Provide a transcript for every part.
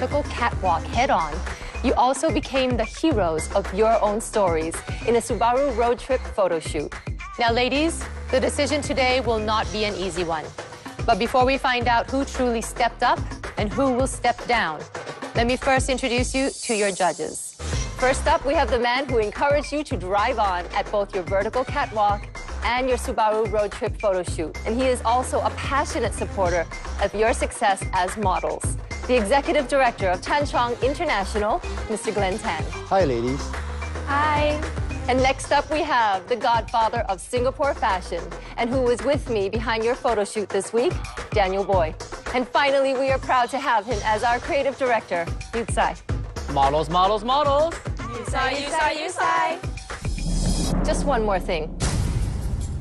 vertical catwalk head-on, you also became the heroes of your own stories in a Subaru road trip photo shoot. Now, ladies, the decision today will not be an easy one. But before we find out who truly stepped up and who will step down, let me first introduce you to your judges. First up, we have the man who encouraged you to drive on at both your vertical catwalk and your Subaru road trip photo shoot. And he is also a passionate supporter of your success as models. The Executive Director of Tan Chong International, Mr. Glenn Tan. Hi, ladies. Hi. And next up, we have the godfather of Singapore fashion and who was with me behind your photo shoot this week, Daniel Boy. And finally, we are proud to have him as our creative director, Yuk Sai. Models, models, models. Yuk Sai, Yuk Sai, Yuk Sai. Just one more thing.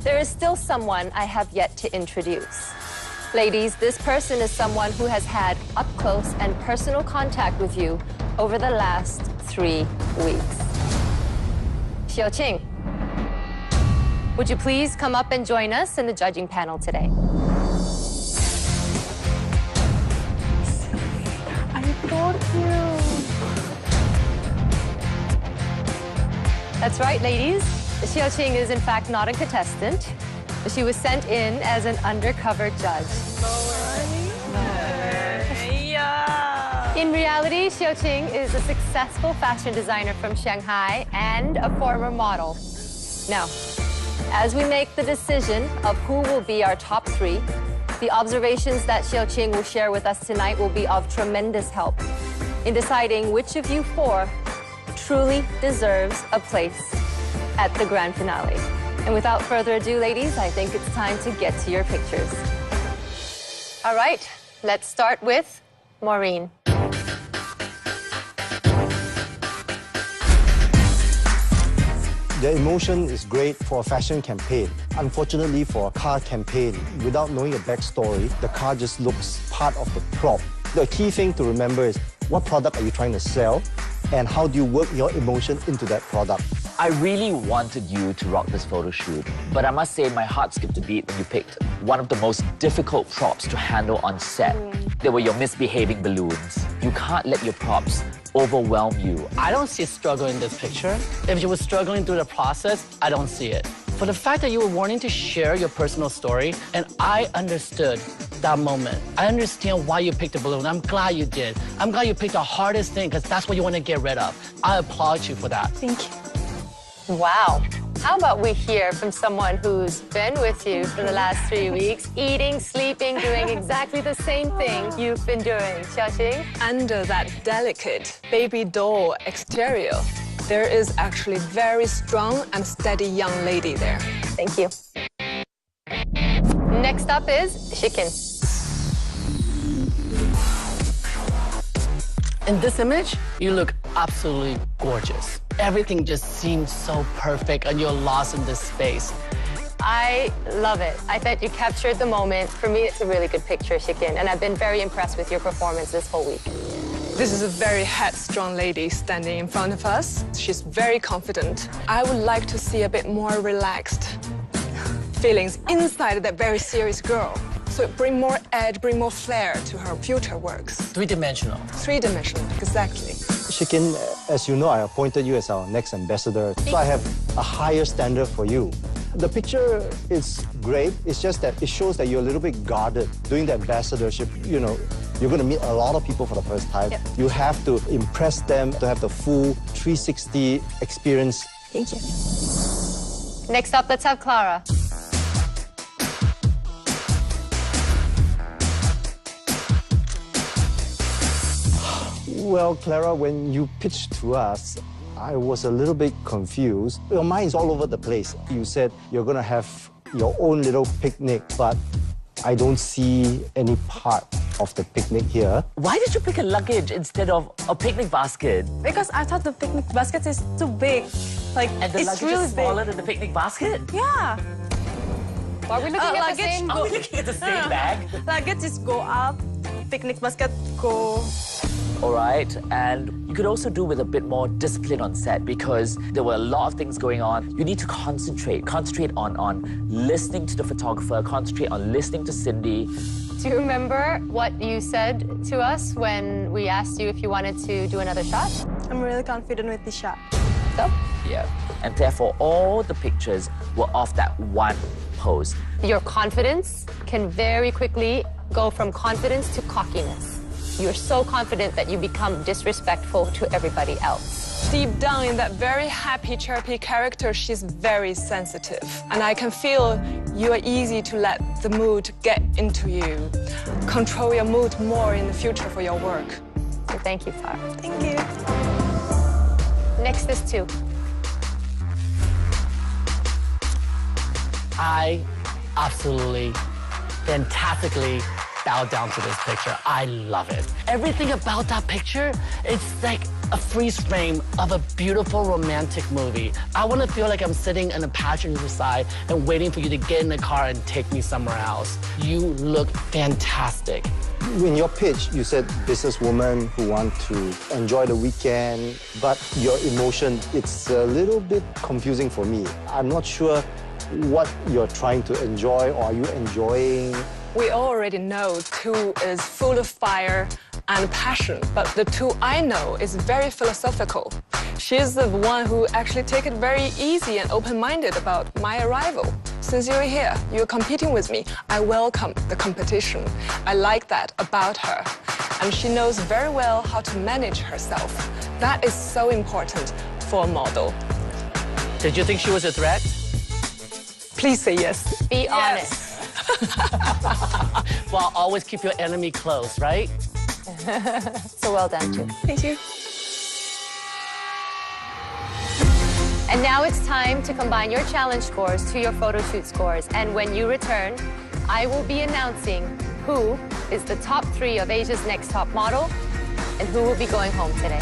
There is still someone I have yet to introduce. Ladies, this person is someone who has had up-close and personal contact with you over the last 3 weeks. Xiaoqing, would you please come up and join us in the judging panel today? I told you. That's right, ladies. Xiaoqing is in fact not a contestant. She was sent in as an undercover judge. In reality, Xiaoqing is a successful fashion designer from Shanghai and a former model. Now, as we make the decision of who will be our top 3, the observations that Xiaoqing will share with us tonight will be of tremendous help in deciding which of you 4 truly deserves a place at the grand finale. And without further ado, ladies, I think it's time to get to your pictures. All right, let's start with Maureen. The emotion is great for a fashion campaign. Unfortunately, for a car campaign, without knowing a backstory, the car just looks part of the prop. The key thing to remember is what product are you trying to sell and how do you work your emotion into that product. I really wanted you to rock this photo shoot, but I must say my heart skipped a beat when you picked one of the most difficult props to handle on set. They were your misbehaving balloons. You can't let your props overwhelm you. I don't see struggle in this picture. If you were struggling through the process, I don't see it. For the fact that you were wanting to share your personal story, and I understood that moment. I understand why you picked the balloon. I'm glad you did. I'm glad you picked the hardest thing because that's what you want to get rid of. I applaud you for that. Thank you. Wow. How about we hear from someone who's been with you for the last 3 weeks, eating, sleeping, doing exactly the same thing you've been doing. Xiaoqing? Under that delicate baby doll exterior, there is actually very strong and steady young lady there. Thank you. Next up is Shikin. In this image, you look absolutely gorgeous. Everything just seems so perfect and you're lost in this space. I love it. I thought you captured the moment. For me, it's a really good picture, Shikin, and I've been very impressed with your performance this whole week. This is a very headstrong lady standing in front of us. She's very confident. I would like to see a bit more relaxed feelings inside that very serious girl. So bring more edge, bring more flair to her future works. Three-dimensional. Three-dimensional, exactly. Shikin, as you know, I appointed you as our next ambassador, so I have a higher standard for you. The picture is great, it's just that it shows that you're a little bit guarded. Doing the ambassadorship, you know, you're going to meet a lot of people for the first time. Yep. You have to impress them to have the full 360 experience. Thank you. Next up, let's have Clara. Well, Clara, when you pitched to us, I was a little bit confused. Your mind is all over the place. You said you're going to have your own little picnic, but I don't see any part of the picnic here. Why did you pick a luggage instead of a picnic basket? Because I thought the picnic basket is too big. Like, And the it's luggage really is smaller than the picnic basket? big. Yeah. Are we looking at the luggage same? Are we looking at the same bag? Luggage just go up, picnic basket go. All right, and you could also do with a bit more discipline on set because there were a lot of things going on. You need to concentrate on listening to the photographer, concentrate on listening to Cindy. Do you remember what you said to us when we asked you if you wanted to do another shot? I'm really confident with this shot. So, Yeah. And therefore, all the pictures were of that one pose. your confidence can very quickly go from confidence to cockiness. You're so confident that you become disrespectful to everybody else. Deep down in that very happy, chirpy character, she's very sensitive. And I can feel you are easy to let the mood get into you. Control your mood more in the future for your work. So thank you, Farah. Thank you. Next is 2. I absolutely, fantastically bow down to this picture. I love it. Everything about that picture, it's like a freeze frame of a beautiful romantic movie. I want to feel like I'm sitting in the passenger side and waiting for you to get in the car and take me somewhere else. You look fantastic. In your pitch, you said businesswoman who want to enjoy the weekend, but your emotion, it's a little bit confusing for me. I'm not sure what you're trying to enjoy, or are you enjoying? We already know Tu is full of fire and passion, but the Tu I know is very philosophical. She's the one who actually take it very easy and open-minded about my arrival. Since you're here, you're competing with me, I welcome the competition. I like that about her. And she knows very well how to manage herself. That is so important for a model. Did you think she was a threat? Please say yes. Be honest. Well, always keep your enemy close, right? So well done, too. Thank you. And now it's time to combine your challenge scores to your photo shoot scores. And when you return, I will be announcing who is the top 3 of Asia's Next Top Model and who will be going home today.